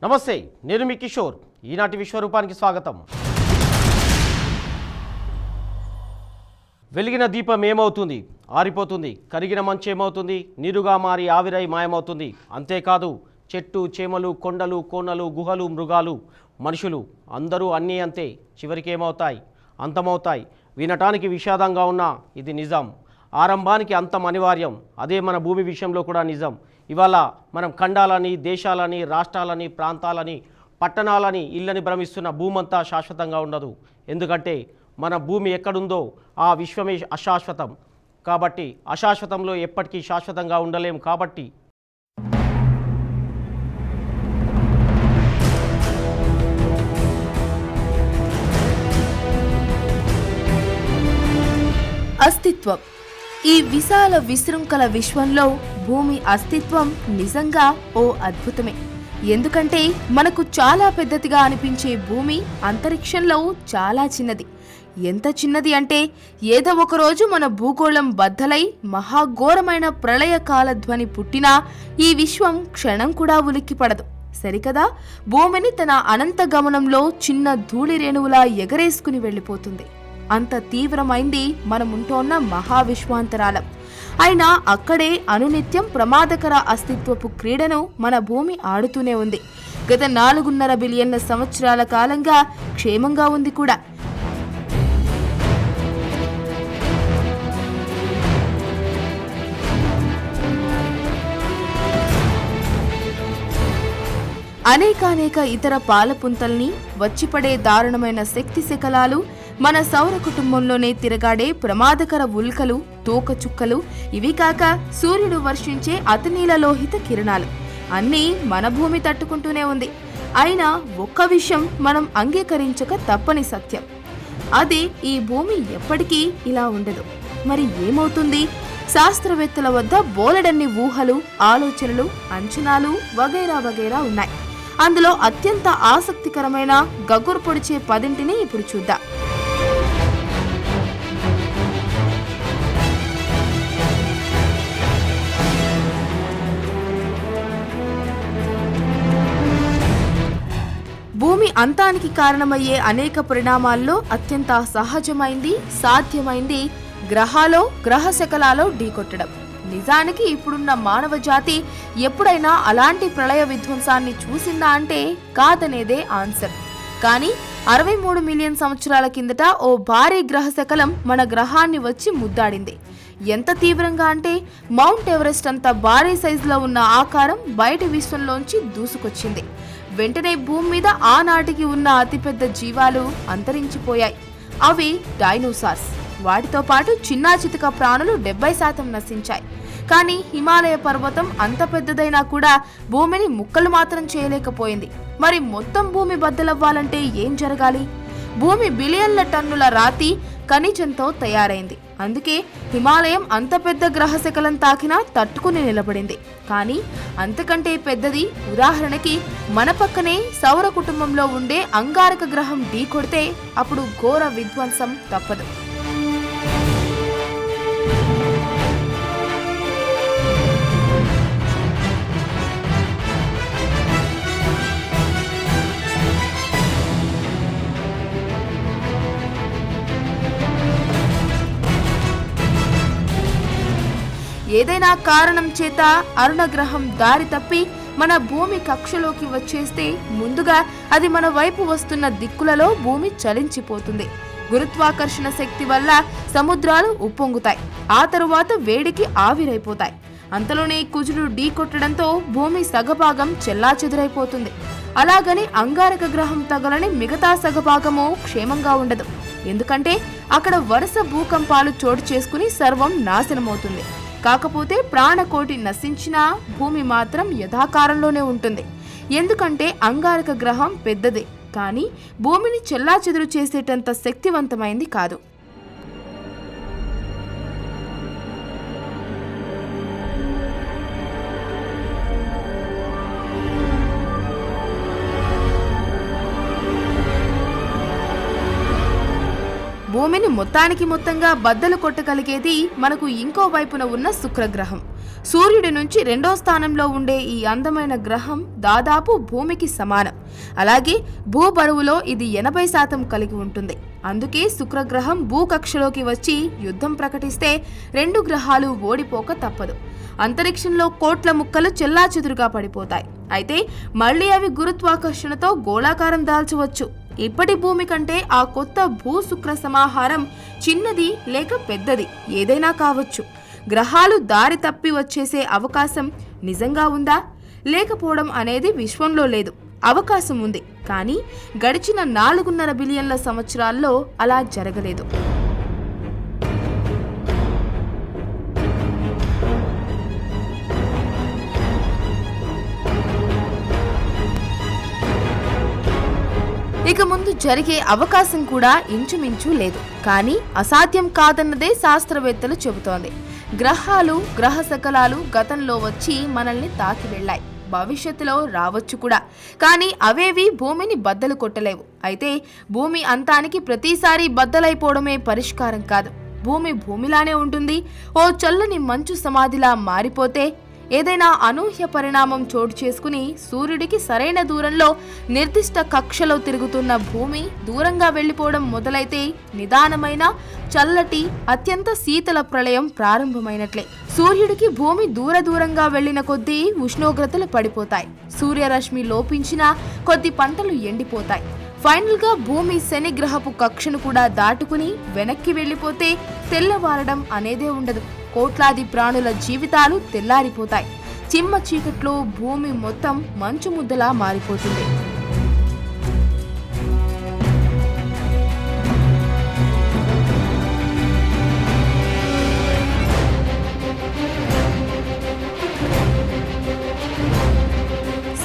నమస్తే, నేను మీ కిషోర్. ఈనాటి విశ్వరూపానికి స్వాగతం. వెలిగిన దీపం ఏమవుతుంది? ఆరిపోతుంది. కరిగిన మంచు ఏమవుతుంది? నీరుగా మారి ఆవిరై మాయమవుతుంది. అంతేకాదు, చెట్టు చేమలు, కొండలు, కోనలు, గుహలు, మృగాలు, మనుషులు అందరూ అన్నీ అంతే. చివరికి ఏమవుతాయి? అంతమవుతాయి. వినటానికి విషాదంగా ఉన్నా ఇది నిజం. ఆరంభానికి అంతం అనివార్యం. అదే మన భూమి విషయంలో కూడా నిజం. ఇవాళ మనం ఖండాలని, దేశాలని, రాష్ట్రాలని, ప్రాంతాలని, పట్టణాలని, ఇళ్ళని భ్రమిస్తున్న భూమంతా శాశ్వతంగా ఉండదు. ఎందుకంటే మన భూమి ఎక్కడుందో ఆ విశ్వమే అశాశ్వతం. కాబట్టి అశాశ్వతంలో ఎప్పటికీ శాశ్వతంగా ఉండలేం. కాబట్టి అస్తిత్వం. ఈ విశాల విశృంఖల విశ్వంలో భూమి అస్తిత్వం నిజంగా ఓ అద్భుతమే. ఎందుకంటే మనకు చాలా పెద్దదిగా అనిపించే భూమి అంతరిక్షంలో చాలా చిన్నది. ఎంత చిన్నది అంటే ఏదో ఒకరోజు మన భూగోళం బద్దలై మహాఘోరమైన ప్రళయకాల ధ్వని పుట్టినా ఈ విశ్వం క్షణం కూడా ఉలిక్కిపడదు. సరికదా, భూమిని తన అనంత గమనంలో చిన్న ధూళి రేణువులా ఎగరేసుకుని వెళ్ళిపోతుంది. అంత తీవ్రమైంది మనముంటోన్న మహావిశ్వాంతరాలం. అయినా అక్కడే అనునిత్యం ప్రమాదకర అస్తిత్వపు క్రీడను మన భూమి ఆడుతూనే ఉంది. గత 4.5 బిలియన్ల సంవత్సరాల కాలంగా క్షేమంగా ఉంది కూడా. అనేకానేక ఇతర పాలపుంతల్ని, వచ్చిపడే దారుణమైన శక్తి శకలాలు, మన సౌర కుటుంబంలోనే తిరగాడే ప్రమాదకర ఉల్కలు, తోకచుక్కలు, ఇవి కాక సూర్యుడు వర్షించే అతినీలలోహిత కిరణాలు అన్నీ మన భూమి తట్టుకుంటూనే ఉంది. అయినా ఒక్క విషయం మనం అంగీకరించక తప్పని సత్యం. అదే, ఈ భూమి ఎప్పటికీ ఇలా ఉండదు. మరి ఏమవుతుంది? శాస్త్రవేత్తల వద్ద బోలెడన్ని ఊహలు, ఆలోచనలు, అంచనాలు వగైరా వగైరా ఉన్నాయి. అందులో అత్యంత ఆసక్తికరమైన గగురు పొడిచే 10ని ఇప్పుడు చూద్దాం. భూమి అంతానికి కారణమయ్యే అనేక పరిణామాల్లో అత్యంత సహజమైంది, సాధ్యమైంది గ్రహాలో, గ్రహ శకలాలో ఢీకొట్టడం. నిజానికి ఇప్పుడున్న మానవ జాతి ఎప్పుడైనా అలాంటి ప్రళయ విధ్వంసాన్ని చూసిందా అంటే కాదనేదే ఆన్సర్. కానీ 63 మిలియన్ సంవత్సరాల కిందట ఓ భారీ గ్రహ శకలం మన గ్రహాన్ని వచ్చి ముద్దాడింది. ఎంత తీవ్రంగా అంటే మౌంట్ ఎవరెస్ట్ అంత భారీ సైజులో ఉన్న ఆకారం బయటి విశ్వంలోంచి దూసుకొచ్చింది. వెంటనే భూమి మీద ఆనాటికి ఉన్న అతిపెద్ద జీవాలు అంతరించిపోయాయి. అవి డైనోసార్స్. వాటితో పాటు చిన్నా చితక ప్రాణులు 70% నశించాయి. కానీ హిమాలయ పర్వతం అంత పెద్దదైనా కూడా భూమిని ముక్కలు మాత్రం చేయలేకపోయింది. మరి మొత్తం భూమి బద్దలవ్వాలంటే ఏం జరగాలి? భూమి బిలియన్ల టన్నుల రాతి ఖనిజంతో తయారైంది. అందుకే హిమాలయం అంత పెద్ద గ్రహశకలం తాకినా తట్టుకుని నిలబడింది. కానీ అంతకంటే పెద్దది, ఉదాహరణకి మన పక్కనే సౌర కుటుంబంలో ఉండే అంగారక గ్రహం ఢీకొడితే అప్పుడు ఘోర విధ్వంసం తప్పదు. ఏదైనా కారణం చేత అరుణగ్రహం దారి తప్పి మన భూమి కక్షలోకి వచ్చేస్తే ముందుగా అది మన వైపు వస్తున్న దిక్కులలో భూమి చలించిపోతుంది. గురుత్వాకర్షణ శక్తి వల్ల సముద్రాలు ఉప్పొంగుతాయి. ఆ తరువాత వేడికి ఆవిరైపోతాయి. అంతలోనే కుజుడు ఢీకొట్టడంతో భూమి సగభాగం చెల్లాచెదురైపోతుంది. అలాగని అంగారక గ్రహం తగలని మిగతా సగభాగము క్షేమంగా ఉండదు. ఎందుకంటే అక్కడ వరుస భూకంపాలు చోటు చేసుకుని సర్వం నాశనమవుతుంది. కాకపోతే ప్రాణకోటి నశించినా భూమి మాత్రం యథాకారంలోనే ఉంటుంది. ఎందుకంటే అంగారక గ్రహం పెద్దదే, కానీ భూమిని చెల్లాచెదురు చేసేటంత శక్తివంతమైంది కాదు. భూమిని మొత్తంగా బద్దలు కొట్టగలిగేది మనకు ఇంకో వైపున ఉన్న శుక్రగ్రహం. సూర్యుడి నుంచి రెండో స్థానంలో ఉండే ఈ అందమైన గ్రహం దాదాపు భూమికి సమానం. అలాగే భూబరువులో ఇది 80% కలిగి ఉంటుంది. అందుకే శుక్రగ్రహం భూకక్షలోకి వచ్చి యుద్ధం ప్రకటిస్తే 2 గ్రహాలు ఓడిపోక తప్పదు. అంతరిక్షంలో కోట్ల ముక్కలు చెల్లాచెదురుగా పడిపోతాయి. అయితే మళ్లీ అవి గురుత్వాకర్షణతో గోళాకారం దాల్చవచ్చు. ఇప్పటి భూమి కంటే ఆ కొత్త భూ శుక్ర సమాహారం చిన్నది లేక పెద్దది ఏదైనా కావచ్చు. గ్రహాలు దారి తప్పి వచ్చేసే అవకాశం నిజంగా ఉందా? లేకపోవడం అనేది విశ్వంలో లేదు. అవకాశం ఉంది, కానీ గడిచిన 4.5 బిలియన్ల సంవత్సరాల్లో అలా జరగలేదు. ఇక ముందు జరిగే అవకాశం కూడా ఇంచుమించు లేదు. కానీ అసాధ్యం కాదన్నదే శాస్త్రవేత్తలు చెబుతోంది. గ్రహాలు గ్రహ శకలాలు గతంలో వచ్చి మనల్ని తాకి వెళ్ళాయి, భవిష్యత్తులో రావచ్చు కూడా. కానీ అవేవి భూమిని బద్దలు కొట్టలేవు. అయితే భూమి అంతానికి ప్రతిసారి బద్దలైపోవడమే పరిష్కారం కాదు. భూమి భూమిలానే ఉంటుంది. ఓ చల్లని మంచు సమాధిలా మారిపోతే, ఏదైనా అనూహ్య పరిణామం చోటు చేసుకుని సూర్యుడికి సరైన దూరంలో నిర్దిష్ట కక్షలో తిరుగుతున్న భూమి దూరంగా వెళ్లిపోవడం మొదలైతే నిదానమైన చల్లటి అత్యంత శీతల ప్రళయం ప్రారంభమైనట్లే. సూర్యుడికి భూమి దూరంగా వెళ్లిన కొద్దీ ఉష్ణోగ్రతలు పడిపోతాయి. సూర్యరశ్మి లోపించిన కొద్ది పంటలు ఎండిపోతాయి. ఫైనల్ గా భూమి శని గ్రహపు కక్షను కూడా దాటుకుని వెనక్కి వెళ్లిపోతే తెల్లవారడం అనేదే ఉండదు. కోట్లాది ప్రాణుల జీవితాలు తెల్లారిపోతాయి. చిమ్మ చీకట్లో భూమి మొత్తం మంచు ముద్దలా మారిపోతుంది.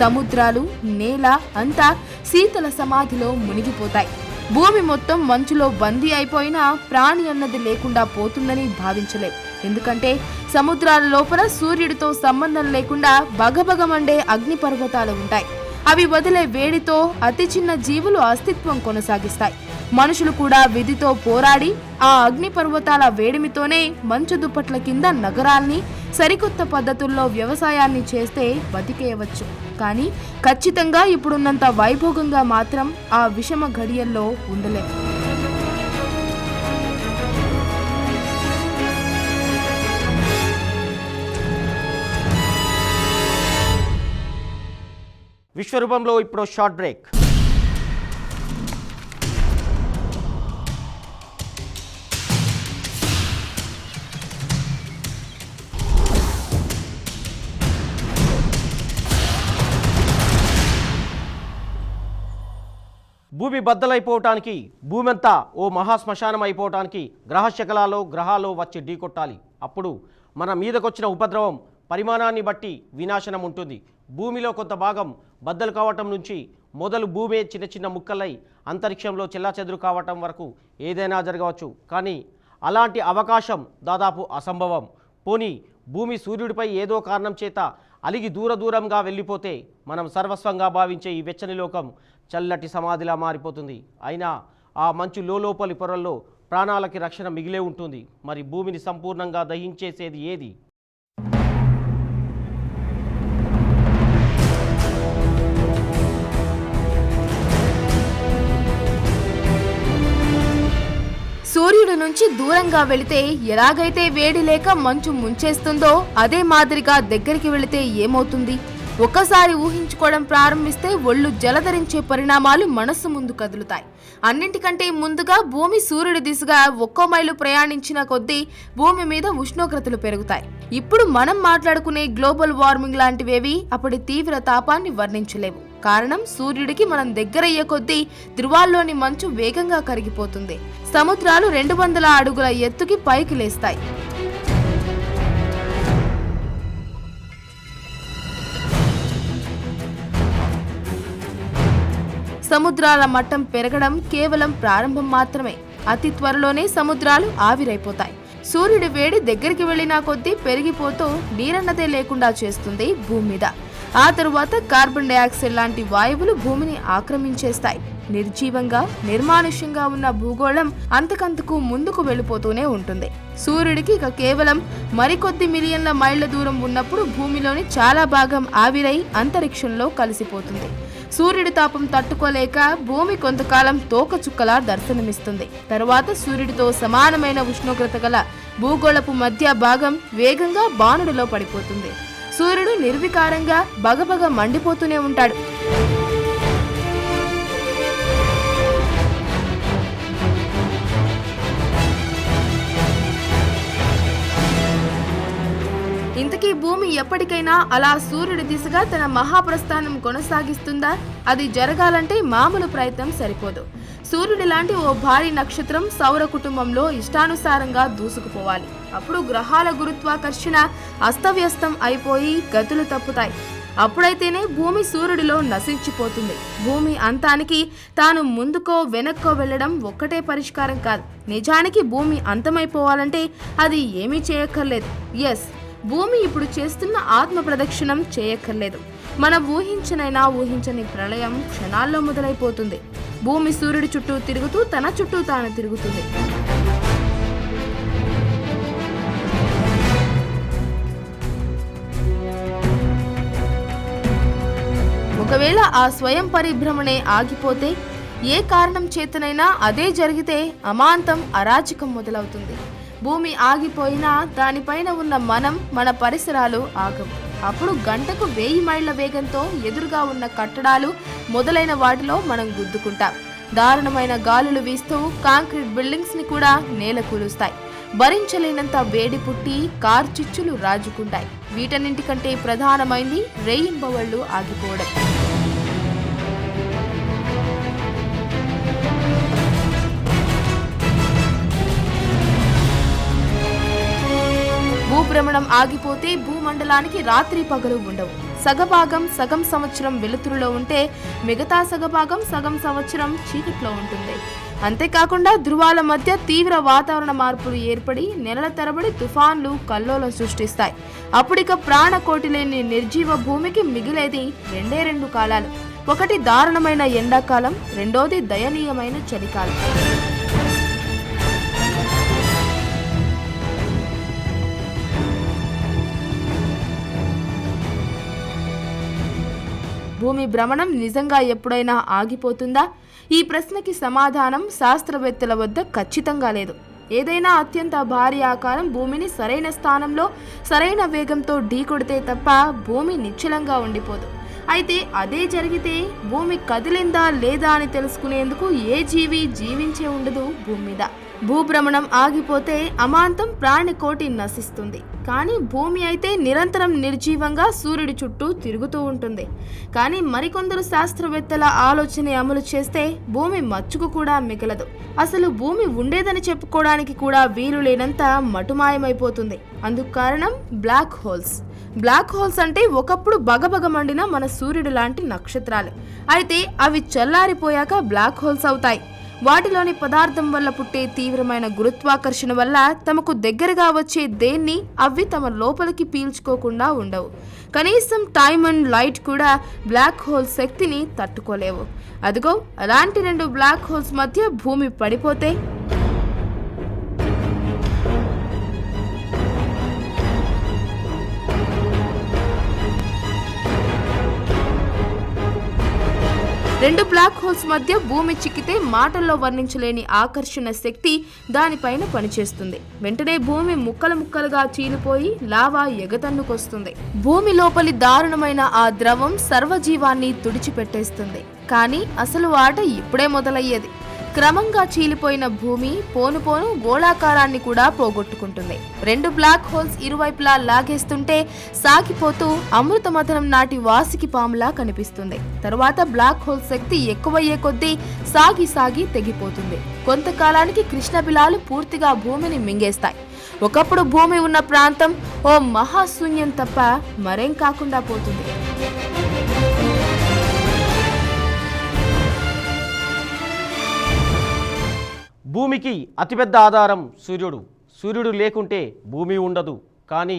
సముద్రాలు, నేల అంతా శీతల సమాధిలో మునిగిపోతాయి. భూమి మొత్తం మంచులో బందీ అయిపోయినా ప్రాణి అన్నది లేకుండా పోతుందని భావించలేం. ఎందుకంటే సముద్రాల లోపల సూర్యుడితో సంబంధం లేకుండా బగబగమండే అగ్నిపర్వతాలు ఉంటాయి. అవి వదిలే వేడితో అతి చిన్న జీవులు అస్తిత్వం కొనసాగిస్తాయి. మనుషులు కూడా విధితో పోరాడి ఆ అగ్నిపర్వతాల వేడిమితోనే మంచు దుప్పట్ల కింద నగరాల్ని, సరికొత్త పద్ధతుల్లో వ్యవసాయాన్ని చేస్తే బతికేయవచ్చు. కానీ ఖచ్చితంగా ఇప్పుడున్నంత వైభోగంగా మాత్రం ఆ విషమ ఘడియల్లో ఉండలేము. విశ్వరూపంలో ఇప్పుడు షార్ట్ బ్రేక్. భూమి బద్దలైపోవటానికి, భూమి అంతా ఓ మహాశ్మశానం అయిపోవటానికి గ్రహాలు వచ్చి ఢీకొట్టాలి. అప్పుడు మన మీదకొచ్చిన ఉపద్రవం పరిమాణాన్ని బట్టి వినాశనం ఉంటుంది. భూమిలో కొంత భాగం బద్దలు కావటం నుంచి మొదలు భూమి చిన్న ముక్కలై అంతరిక్షంలో చెల్లాచెదురు కావటం వరకు ఏదైనా జరగవచ్చు. కానీ అలాంటి అవకాశం దాదాపు అసంభవం. పోనీ భూమి సూర్యుడిపై ఏదో కారణం చేత అలిగి దూరంగా వెళ్ళిపోతే మనం సర్వస్వంగా భావించే ఈ వెచ్చని లోకం చల్లటి సమాధిలా మారిపోతుంది. అయినా ఆ మంచు లోపలి పొరల్లో ప్రాణాలకి రక్షణ మిగిలే ఉంటుంది. మరి భూమిని సంపూర్ణంగా దహించేసేది ఏది? సూర్యుడి నుంచి దూరంగా వెళితే ఎలాగైతే వేడి లేక మంచు ముంచేస్తుందో అదే మాదిరిగా దగ్గరికి వెళితే ఏమవుతుంది? ఒక్కసారి ఊహించుకోవడం ప్రారంభిస్తే ఒళ్ళు జలధరించే పరిణామాలు మనస్సు ముందు కదులుతాయి. అన్నింటికంటే ముందుగా భూమి సూర్యుడి దిశగా 1 మైలు ప్రయాణించిన కొద్దీ భూమి మీద ఉష్ణోగ్రతలు పెరుగుతాయి. ఇప్పుడు మనం మాట్లాడుకునే గ్లోబల్ వార్మింగ్ లాంటివేవి అప్పటి తీవ్ర తాపాన్ని వర్ణించలేవు. కారణం సూర్యుడికి మనం దగ్గరయ్యే కొద్దీ ధృవాల్లోని మంచు వేగంగా కరిగిపోతుంది. సముద్రాలు 200 అడుగుల ఎత్తుకి పైకి లేస్తాయి. సముద్రాల మట్టం పెరగడం కేవలం ప్రారంభం మాత్రమే. అతి త్వరలోనే సముద్రాలు ఆవిరైపోతాయి. సూర్యుడి వేడి దగ్గరికి వెళ్లినా కొద్దీ పెరిగిపోతూ నీరన్నదే లేకుండా చేస్తుంది భూమి మీద. ఆ తరువాత కార్బన్ డైఆక్సైడ్ లాంటి వాయువులు భూమిని ఆక్రమించేస్తాయి. నిర్జీవంగా నిర్మానుష్యంగా ఉన్న భూగోళం అంతకంతకు ముందుకు వెళ్ళిపోతూనే ఉంటుంది. సూర్యుడికి ఇక కేవలం మరికొద్ది మిలియన్ల మైళ్ల దూరం ఉన్నప్పుడు భూమిలోని చాలా భాగం ఆవిరై అంతరిక్షంలో కలిసిపోతుంది. సూర్యుడి తాపం తట్టుకోలేక భూమి కొంతకాలం తోకచుక్కలా దర్శనమిస్తుంది. తరువాత సూర్యుడితో సమానమైన ఉష్ణోగ్రత గల భూగోళపు మధ్య భాగం వేగంగా బాణుడిలో పడిపోతుంది. సూర్యుడు నిర్వికారంగా బగబగ మండిపోతూనే ఉంటాడు. ఇంతకీ భూమి ఎప్పటికైనా అలా సూర్యుడి దిశగా తన మహాప్రస్థానం కొనసాగిస్తుందా? అది జరగాలంటే మామూలు ప్రయత్నం సరిపోదు. సూర్యుడి లాంటి ఓ భారీ నక్షత్రం సౌర కుటుంబంలో ఇష్టానుసారంగా దూసుకుపోవాలి. అప్పుడు గ్రహాల గురుత్వాకర్షణ అస్తవ్యస్తం అయిపోయి గతులు తప్పుతాయి. అప్పుడైతేనే భూమి సూర్యుడిలో నశించిపోతుంది. భూమి అంతానికి తాను ముందుకో వెనక్కో వెళ్ళడం ఒక్కటే పరిష్కారం కాదు. నిజానికి భూమి అంతమైపోవాలంటే అది ఏమీ చేయక్కర్లేదు. ఎస్, భూమి ఇప్పుడు చేస్తున్న ఆత్మ ప్రదక్షిణం చేయక్కర్లేదు. మనం ఊహించనైనా ఊహించని ప్రళయం క్షణాల్లో మొదలైపోతుంది. భూమి సూర్యుడి చుట్టూ తిరుగుతూ తన చుట్టూ తాను తిరుగుతుంది. ఒకవేళ ఆ స్వయం పరిభ్రమణే ఆగిపోతే, ఏ కారణం చేతనైనా అదే జరిగితే అమాంతం అరాచకం మొదలవుతుంది. భూమి ఆగిపోయినా దానిపైన ఉన్న మన పరిసరాలు ఆగవు. అప్పుడు గంటకు 1000 మైళ్ల వేగంతో ఎదురుగా ఉన్న కట్టడాలు మొదలైన వాటిలో మనం గుద్దుకుంటాం. దారుణమైన గాలులు వీస్తూ కాంక్రీట్ బిల్డింగ్స్ ని కూడా నేల కూలుస్తాయి. భరించలేనంత వేడి పుట్టి కార్చిచ్చులు రాజుకుంటాయి. వీటన్నింటికంటే ప్రధానమైంది రేయింబవళ్లు ఆగిపోవడం. భూభ్రమణం ఆగిపోతే భూమండలానికి రాత్రి పగలు ఉండవు. సగభాగం సగం సంవత్సరం వెలుతురులో ఉంటే మిగతా సగభాగం సగం సంవత్సరం చీకట్లో ఉంటుంది. అంతేకాకుండా ధృవాల మధ్య తీవ్ర వాతావరణ మార్పులు ఏర్పడి నెలల తరబడి తుఫాన్లు కల్లోలం సృష్టిస్తాయి. అప్పుడిక ప్రాణకోటి లేని నిర్జీవ భూమికి మిగిలేది 2 కాలాలు. ఒకటి దారుణమైన ఎండాకాలం, రెండోది దయనీయమైన చలికాలం. భూమి భ్రమణం నిజంగా ఎప్పుడైనా ఆగిపోతుందా? ఈ ప్రశ్నకి సమాధానం శాస్త్రవేత్తల వద్ద ఖచ్చితంగా లేదు. ఏదైనా అత్యంత భారీ ఆకారం భూమిని సరైన స్థానంలో సరైన వేగంతో ఢీకొడితే తప్ప భూమి నిశ్చలంగా ఉండిపోదు. అయితే అదే జరిగితే భూమి కదిలిందా లేదా అని తెలుసుకునేందుకు ఏ జీవి జీవించే ఉండదు భూమి మీద. భూభ్రమణం ఆగిపోతే అమాంతం ప్రాణికోటి నశిస్తుంది. కానీ భూమి అయితే నిరంతరం నిర్జీవంగా సూర్యుడి చుట్టూ తిరుగుతూ ఉంటుంది. కానీ మరికొందరు శాస్త్రవేత్తల ఆలోచన అమలు చేస్తే భూమి మచ్చుకు కూడా మిగలదు. అసలు భూమి ఉండేదని చెప్పుకోవడానికి కూడా వీలు లేనంత మటుమాయమైపోతుంది. అందుకు కారణం బ్లాక్ హోల్స్. బ్లాక్ హోల్స్ అంటే ఒకప్పుడు బగబగ మండిన మన సూర్యుడు లాంటి నక్షత్రాలు. అయితే అవి చల్లారిపోయాక బ్లాక్ హోల్స్ అవుతాయి. వాటిలోని పదార్థం వల్ల పుట్టే తీవ్రమైన గురుత్వాకర్షణ వల్ల తమకు దగ్గరగా వచ్చే దేన్ని అవి తమ లోపలికి పీల్చుకోకుండా ఉండవు. కనీసం టైమ్ అండ్ లైట్ కూడా బ్లాక్ హోల్ శక్తిని తట్టుకోలేవు. అదిగో అలాంటి 2 బ్లాక్ హోల్స్ మధ్య భూమి పడిపోతే రెండు బ్లాక్ హోల్స్ మధ్య భూమి చిక్కితే మాటల్లో వర్ణించలేని ఆకర్షణ శక్తి దానిపైన పనిచేస్తుంది. వెంటనే భూమి ముక్కలు ముక్కలుగా చీలిపోయి లావా ఎగతన్నుకొస్తుంది. భూమి లోపలి దారుణమైన ఆ ద్రవం సర్వజీవాన్ని తుడిచిపెట్టేస్తుంది. కానీ అసలు ఆట ఇప్పుడే మొదలయ్యేది. క్రమంగా చీలిపోయిన భూమి పోను పోను గోళాకారాన్ని కూడా పోగొట్టుకుంటుంది. 2 బ్లాక్ హోల్స్ ఇరువైపులా లాగేస్తుంటే సాగిపోతూ అమృతమథనం నాటి వాసికి పాములా కనిపిస్తుంది. తరువాత బ్లాక్ హోల్ శక్తి ఎక్కువయ్యే కొద్దీ సాగి సాగి తెగిపోతుంది. కొంతకాలానికి కృష్ణబిలాలు పూర్తిగా భూమిని మింగేస్తాయి. ఒకప్పుడు భూమి ఉన్న ప్రాంతం ఓ మహాశూన్యం తప్ప మరేం కాకుండా పోతుంది. భూమికి అతిపెద్ద ఆధారం సూర్యుడు. సూర్యుడు లేకుంటే భూమి ఉండదు. కానీ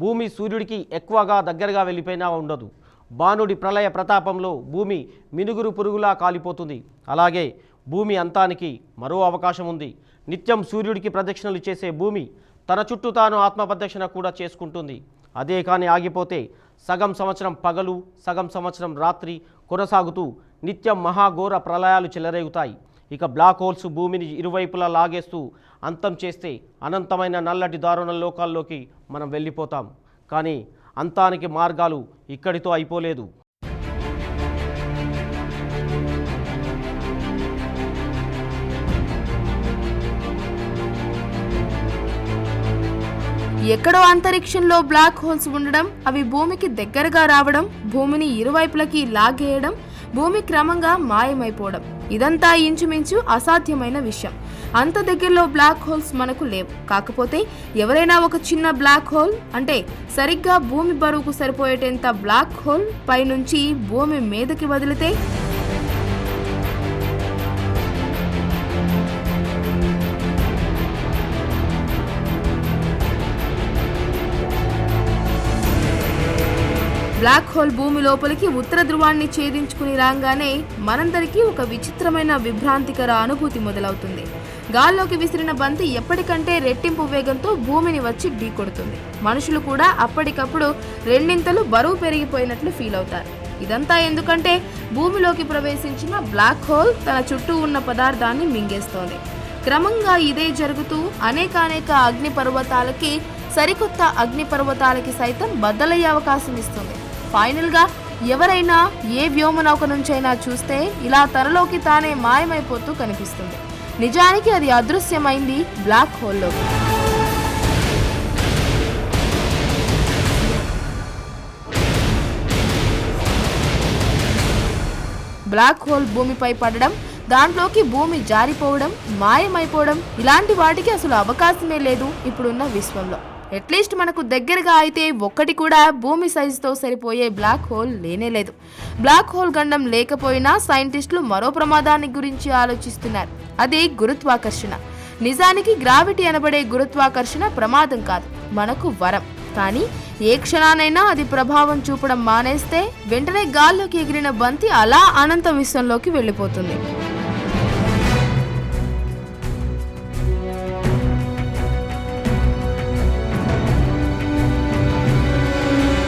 భూమి సూర్యుడికి ఎక్కువగా దగ్గరగా వెళ్ళిపోయినా ఉండదు. బాణుడి ప్రళయ ప్రతాపంలో భూమి మినుగురు పురుగులా కాలిపోతుంది. అలాగే భూమి అంతానికి మరో అవకాశం ఉంది. నిత్యం సూర్యుడికి ప్రదక్షిణలు చేసే భూమి తన చుట్టూ తాను ఆత్మప్రదక్షిణ కూడా చేసుకుంటుంది. అదే కానీ ఆగిపోతే సగం సంవత్సరం పగలు, సగం సంవత్సరం రాత్రి కొనసాగుతూ నిత్యం మహాఘోర ప్రళయాలు చెలరేగుతాయి. ఇక బ్లాక్ హోల్స్ భూమిని ఇరువైపులా లాగేస్తూ అంతం చేస్తే అనంతమైన నల్లటి దారుణ లోకాల్లోకి మనం వెళ్ళిపోతాం. కానీ అంతానికి మార్గాలు ఇక్కడితో అయిపోలేదు. ఎక్కడో అంతరిక్షంలో బ్లాక్ హోల్స్ ఉండడం, అవి భూమికి దగ్గరగా రావడం, భూమిని ఇరువైపులకి లాగేయడం, భూమి క్రమంగా మాయమైపోవడం, ఇదంతా ఇంచుమించు అసాధ్యమైన విషయం. అంత దగ్గరలో బ్లాక్ హోల్స్ మనకు లేవు. కాకపోతే ఎవరైనా ఒక చిన్న బ్లాక్ హోల్ అంటే సరిగ్గా భూమి బరువుకు సరిపోయేటంత బ్లాక్ హోల్ పైనుంచి భూమి మీదకి వదిలితే బ్లాక్ హోల్ భూమి లోపలికి ఉత్తర ధ్రువాన్ని ఛేదించుకుని రాగానే మనందరికీ ఒక విచిత్రమైన విభ్రాంతికర అనుభూతి మొదలవుతుంది. గాల్లోకి విసిరిన బంతి ఎప్పటికంటే రెట్టింపు వేగంతో భూమిని వచ్చి ఢీకొడుతుంది. మనుషులు కూడా అప్పటికప్పుడు రెండింతలు బరువు పెరిగిపోయినట్లు ఫీల్ అవుతారు. ఇదంతా ఎందుకంటే భూమిలోకి ప్రవేశించిన బ్లాక్ హోల్ తన చుట్టూ ఉన్న పదార్థాన్ని మింగేస్తోంది. క్రమంగా ఇదే జరుగుతూ అనేకానేక అగ్నిపర్వతాలకి, సరికొత్త అగ్నిపర్వతాలకి సైతం బద్దలయ్యే అవకాశం ఇస్తుంది. ఫైనల్గా ఎవరైనా ఏ వ్యోమనౌక నుంచైనా చూస్తే ఇలా తనలోకి తానే మాయమైపోతూ కనిపిస్తుంది. నిజానికి అది అదృశ్యమైంది బ్లాక్ హోల్లో. బ్లాక్ హోల్ భూమిపై పడడం, దాంట్లోకి భూమి జారిపోవడం, మాయమైపోవడం, ఇలాంటి వాటికి అసలు అవకాశమే లేదు ఇప్పుడున్న విశ్వంలో. అట్లీస్ట్ మనకు దగ్గరగా అయితే ఒక్కటి కూడా భూమి సైజుతో సరిపోయే బ్లాక్ హోల్ లేనేలేదు. బ్లాక్ హోల్ గండం లేకపోయినా సైంటిస్టులు మరో ప్రమాదాన్ని గురించి ఆలోచిస్తున్నారు. అదే గురుత్వాకర్షణ. నిజానికి గ్రావిటీ అనబడే గురుత్వాకర్షణ ప్రమాదం కాదు, మనకు వరం. కానీ ఏ క్షణానైనా అది ప్రభావం చూపడం మానేస్తే వెంటనే గాల్లోకి ఎగిరిన బంతి అలా అనంత విశ్వంలోకి వెళ్ళిపోతుంది.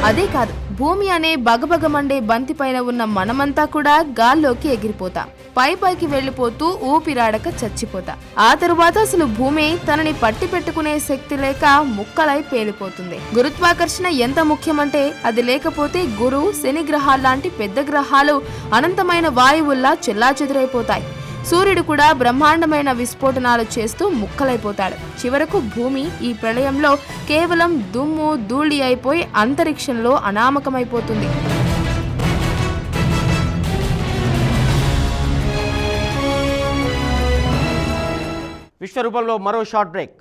అదే కాదు, భూమి అనే బగబగమండే బంతి పైన ఉన్న మనమంతా కూడా గాల్లోకి ఎగిరిపోతాం. పైకి వెళ్ళిపోతూ ఊపిరాడక చచ్చిపోతా. ఆ తరువాత అసలు భూమి తనని పట్టి పెట్టుకునే శక్తి లేక ముక్కలై పేలిపోతుంది. గురుత్వాకర్షణ ఎంత ముఖ్యమంటే అది లేకపోతే గురు, శని గ్రహాలు లాంటి పెద్ద గ్రహాలు అనంతమైన వాయువుల్లా చెల్లాచెదురైపోతాయి. సూర్యుడు కూడా బ్రహ్మాండమైన విస్ఫోటనాలు చేస్తూ ముక్కలైపోతాడు. చివరకు భూమి ఈ ప్రళయంలో కేవలం దుమ్ము ధూళి అయిపోయి అంతరిక్షంలో అనామకమైపోతుంది. విశ్వరూపంలో మరో షార్ట్ బ్రేక్.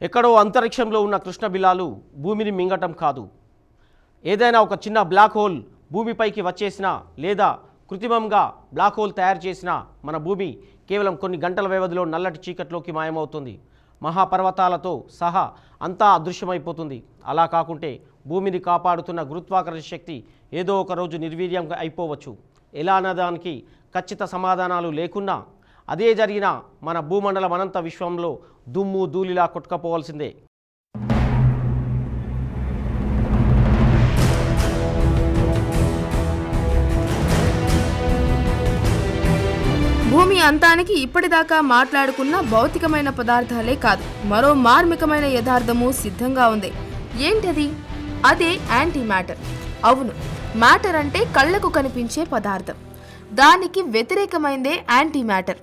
ఎక్కడో అంతరిక్షంలో ఉన్న కృష్ణబిలాలు భూమిని మింగటం కాదు. ఏదైనా ఒక చిన్న బ్లాక్ హోల్ భూమిపైకి వచ్చేసినా లేదా కృత్రిమంగా బ్లాక్ హోల్ తయారు చేసినా మన భూమి కేవలం కొన్ని గంటల వ్యవధిలో నల్లటి చీకట్లోకి మాయమవుతుంది. మహాపర్వతాలతో సహా అంతా అదృశ్యమైపోతుంది. అలా కాకుంటే భూమిని కాపాడుతున్న గురుత్వాకర్షణ శక్తి ఏదో ఒక రోజు నిర్వీర్యం అయిపోవచ్చు. ఎలా అన్నదానికి ఖచ్చిత సమాధానాలు లేకున్నా అదే జరిగినా మన భూమండలం అనంత విశ్వంలో దుమ్ము ధూళిలా కొట్టుకపోవాల్సిందే. భూమి అంతానికి ఇప్పటిదాకా మాట్లాడుకున్న భౌతికమైన పదార్థాలే కాదు, మరో మార్మికమైన యథార్థము సిద్ధంగా ఉంది. ఏంటది? అదే యాంటీ మ్యాటర్. అవును, మ్యాటర్ అంటే కళ్ళకు కనిపించే పదార్థం. దానికి వ్యతిరేకమైందే యాంటీ మ్యాటర్.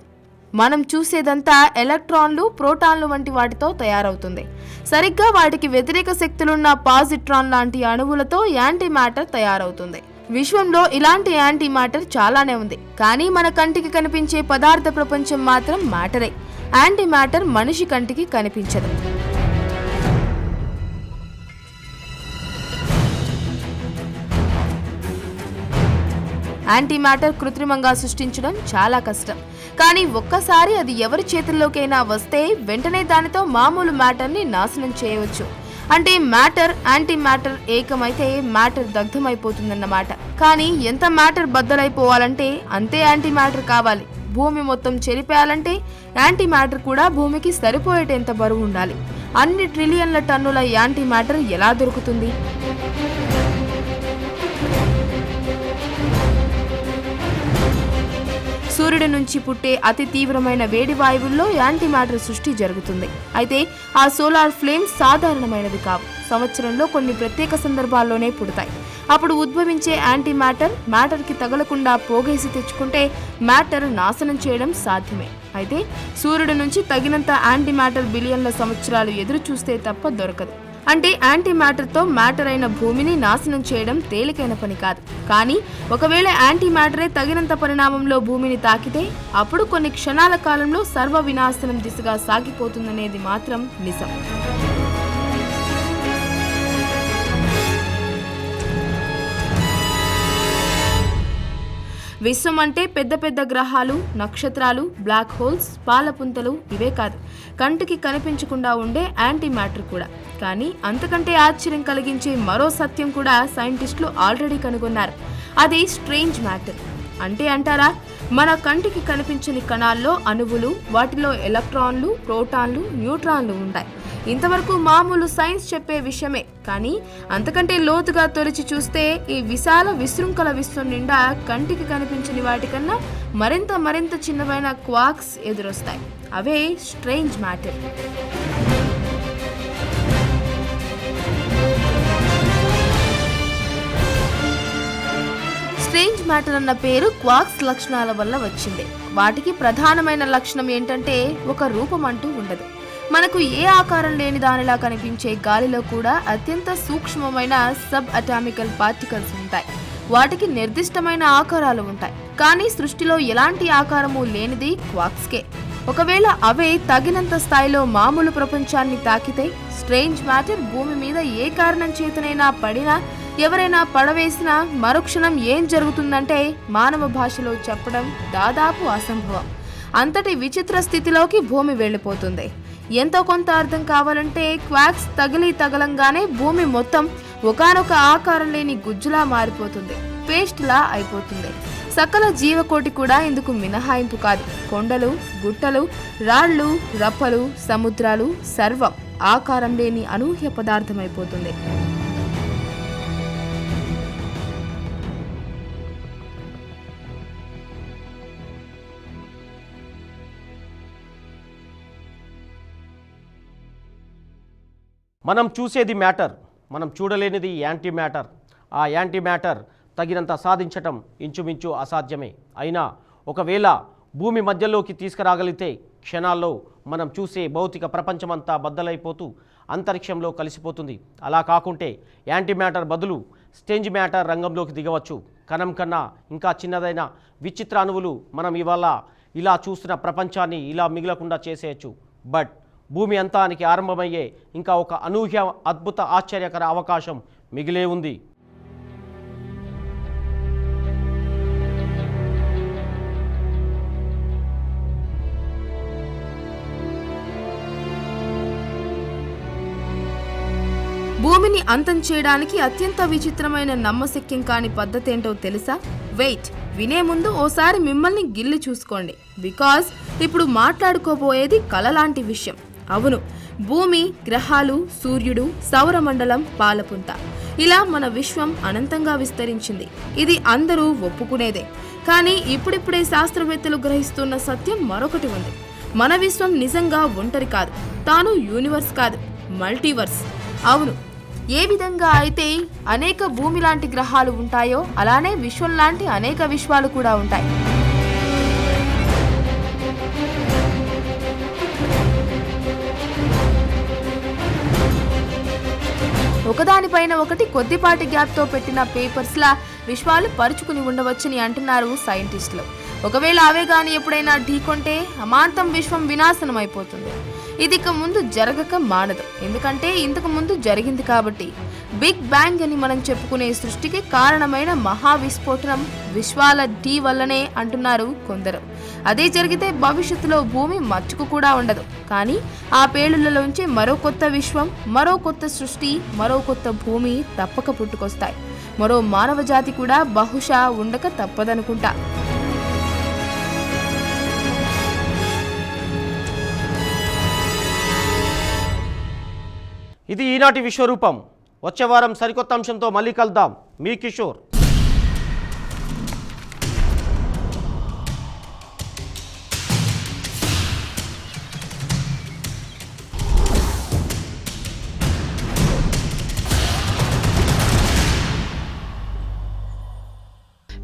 మనం చూసేదంతా ఎలక్ట్రాన్లు, ప్రోటాన్లు వంటి వాటితో తయారవుతుంది. సరిగ్గా వాటికి వ్యతిరేక శక్తులున్న పాజిట్రాన్ లాంటి అణువులతో యాంటీ మ్యాటర్ తయారవుతుంది. విశ్వంలో ఇలాంటి యాంటీ మ్యాటర్ చాలానే ఉంది. కానీ మన కంటికి కనిపించే పదార్థ ప్రపంచం మాత్రం మ్యాటరే. యాంటీ మ్యాటర్ మనిషి కంటికి కనిపించదు. యాంటీ మ్యాటర్ కృత్రిమంగా సృష్టించడం చాలా కష్టం. కానీ ఒక్కసారి అది ఎవరి చేతుల్లోకైనా వస్తే వెంటనే దానితో మామూలు మ్యాటర్ని నాశనం చేయవచ్చు. అంటే మ్యాటర్ యాంటీ మ్యాటర్ ఏకమైతే మ్యాటర్ దగ్ధమైపోతుందన్నమాట. కానీ ఎంత మ్యాటర్ బద్దలైపోవాలంటే అంతే యాంటీ మ్యాటర్ కావాలి. భూమి మొత్తం చెరిపేయాలంటే యాంటీ మ్యాటర్ కూడా భూమికి సరిపోయేటంత బరువు ఉండాలి. అన్ని ట్రిలియన్ల టన్నుల యాంటీ మ్యాటర్ ఎలా దొరుకుతుంది? సూర్యుడి నుంచి పుట్టే అతి తీవ్రమైన వేడి వాయువుల్లో యాంటీ మ్యాటర్ సృష్టి జరుగుతుంది. అయితే ఆ సోలార్ ఫ్లేమ్స్ సాధారణమైనవి కావు. సంవత్సరంలో కొన్ని ప్రత్యేక సందర్భాల్లోనే పుడతాయి. అప్పుడు ఉద్భవించే యాంటీ మ్యాటర్కి తగలకుండా పోగేసి తెచ్చుకుంటే మ్యాటర్ నాశనం చేయడం సాధ్యమే. అయితే సూర్యుడి నుంచి తగినంత యాంటీ మ్యాటర్ బిలియన్ల సంవత్సరాలు ఎదురు చూస్తే తప్ప దొరకదు. అంటే యాంటీ మ్యాటర్తో మ్యాటర్ అయిన భూమిని నాశనం చేయడం తేలికైన పని కాదు. కానీ ఒకవేళ యాంటీ మ్యాటరే తగినంత పరిణామంలో భూమిని తాకితే అప్పుడు కొన్ని క్షణాల కాలంలో సర్వ వినాశనం దిశగా సాగిపోతుందనేది మాత్రం నిజం. విశ్వం అంటే పెద్ద పెద్ద గ్రహాలు, నక్షత్రాలు, బ్లాక్ హోల్స్, పాలపుంతలు ఇవే కాదు, కంటికి కనిపించకుండా ఉండే యాంటీ మ్యాటర్ కూడా. కానీ అంతకంటే ఆశ్చర్యం కలిగించే మరో సత్యం కూడా సైంటిస్టులు ఆల్రెడీ కనుగొన్నారు. అది స్ట్రేంజ్ మ్యాటర్. అంటే అంటారా, మన కంటికి కనిపించని కణాల్లో అణువులు, వాటిలో ఎలక్ట్రాన్లు, ప్రోటాన్లు, న్యూట్రాన్లు ఉంటాయి. ఇంతవరకు మామూలు సైన్స్ చెప్పే విషయమే. కానీ అంతకంటే లోతుగా తొలిచి చూస్తే ఈ విశాల విశృంఖల విశ్వం నిండా కంటికి కనిపించని వాటికన్నా మరింత చిన్నవైన క్వార్క్స్ ఎదురొస్తాయి. అవే స్ట్రేంజ్ మ్యాటర్. స్ట్రేంజ్ మ్యాటర్ అన్న పేరు క్వార్క్స్ లక్షణాల వల్ల వచ్చింది. వాటికి ప్రధానమైన లక్షణం ఏంటంటే ఒక రూపం అంటూ ఉండదు. మనకు ఏ ఆకారం లేని దానిలా కనిపించే గాలిలో కూడా అత్యంత సూక్ష్మమైన సబ్ అటామికల్ పార్టికల్స్ ఉంటాయి. వాటికి నిర్దిష్టమైన ఆకారాలు ఉంటాయి. కానీ సృష్టిలో ఎలాంటి ఆకారము లేనిది క్వార్క్స్కే. ఒకవేళ అవే తగినంత స్థాయిలో మామూలు ప్రపంచాన్ని తాకితే స్ట్రేంజ్ మ్యాటర్ భూమి మీద ఏ కారణం చేతనైనా పడినా, ఎవరైనా పడవేసినా మరుక్షణం ఏం జరుగుతుందంటే మానవ భాషలో చెప్పడం దాదాపు అసంభవం. అంతటి విచిత్ర స్థితిలోకి భూమి వెళ్ళిపోతుంది. ఎంతో కొంత అర్థం కావాలంటే క్వార్క్స్ తగలంగానే భూమి మొత్తం ఒకానొక ఆకారం లేని గుజ్జులా మారిపోతుంది, పేస్ట్లా అయిపోతుంది. సకల జీవకోటి కూడా ఇందుకు మినహాయింపు కాదు. కొండలు, గుట్టలు, రాళ్లు, రప్పలు, సముద్రాలు సర్వం ఆకారం లేని అనూహ్య పదార్థమైపోతుంది. మనం చూసేది మ్యాటర్, మనం చూడలేనిది యాంటీ మ్యాటర్. ఆ యాంటీ మ్యాటర్ తగినంత సాధించటం ఇంచుమించు అసాధ్యమే. అయినా ఒకవేళ భూమి మధ్యలోకి తీసుకురాగలిగితే క్షణాల్లో మనం చూసే భౌతిక ప్రపంచమంతా బద్దలైపోతూ అంతరిక్షంలో కలిసిపోతుంది. అలా కాకుంటే యాంటీ మ్యాటర్ బదులు స్ట్రేంజ్ మ్యాటర్ రంగంలోకి దిగవచ్చు. కణం కన్నా ఇంకా చిన్నదైన విచిత్ర అణువులు మనం ఇవాళ ఇలా చూస్తున్న ప్రపంచాన్ని ఇలా మిగలకుండా చేసేయచ్చు. బట్ భూమి అంతానికి ఆరంభమయ్యే ఇంకా ఒక అనూహ్య అద్భుత ఆశ్చర్యకర అవకాశం మిగిలే ఉంది. భూమిని అంతం చేయడానికి అత్యంత విచిత్రమైన నమ్మశక్యం కాని పద్ధతి ఏంటో తెలుసా? వెయిట్, వినే ముందు ఓసారి మిమ్మల్ని గిల్లి చూసుకోండి. బికాజ్ ఇప్పుడు మాట్లాడుకోబోయేది కల లాంటి విషయం. అవును, భూమి, గ్రహాలు, సూర్యుడు, సౌరమండలం, పాలపుంత, ఇలా మన విశ్వం అనంతంగా విస్తరించింది. ఇది అందరూ ఒప్పుకునేదే. కానీ ఇప్పుడిప్పుడే శాస్త్రవేత్తలు గ్రహిస్తున్న సత్యం మరొకటి ఉంది. మన విశ్వం నిజంగా ఒంటరి కాదు, తాను యూనివర్స్ కాదు, మల్టీవర్స్. అవును, ఏ విధంగా అయితే అనేక భూమి లాంటి గ్రహాలు ఉంటాయో అలానే విశ్వం లాంటి అనేక విశ్వాలు కూడా ఉంటాయి. ఒకదానిపైన ఒకటి కొద్దిపాటి గ్యాప్తో పెట్టిన పేపర్స్లా విశ్వాలు పరుచుకుని ఉండవచ్చని అంటున్నారు సైంటిస్టులు. ఒకవేళ అవే గాని ఎప్పుడైనా ఢీకొంటే అమాంతం విశ్వం వినాశనం అయిపోతుంది. ఇది ఇక ముందు జరగక మానదు, ఎందుకంటే ఇంతకు ముందు జరిగింది కాబట్టి. బిగ్ బ్యాంగ్ అని మనం చెప్పుకునే సృష్టికి కారణమైన మహావిస్ఫోటనం విశ్వాల ఢీ వల్లనే అంటున్నారు కొందరు. అదే జరిగితే భవిష్యత్తులో భూమి మచ్చుకు కూడా ఉండదు. కానీ ఆ పేలుళ్లలోంచి మరో కొత్త విశ్వం, మరో కొత్త సృష్టి, మరో కొత్త భూమి తప్పక పుట్టుకొస్తాయి. మరో మానవ జాతి కూడా బహుశా ఉండక తప్పదనుకుంటా. ఇది ఈనాటి విశ్వరూపం. వచ్చే వారం సరికొత్త అంశంతో మళ్ళీ కలుద్దాం. మీ కిషోర్.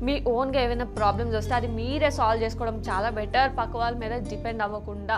మీ ఓన్గా ఏమైనా ప్రాబ్లమ్స్ వస్తే అది మీరే సాల్వ్ చేసుకోవడం చాలా బెటర్. పక్క వాళ్ళ మీద డిపెండ్ అవ్వకుండా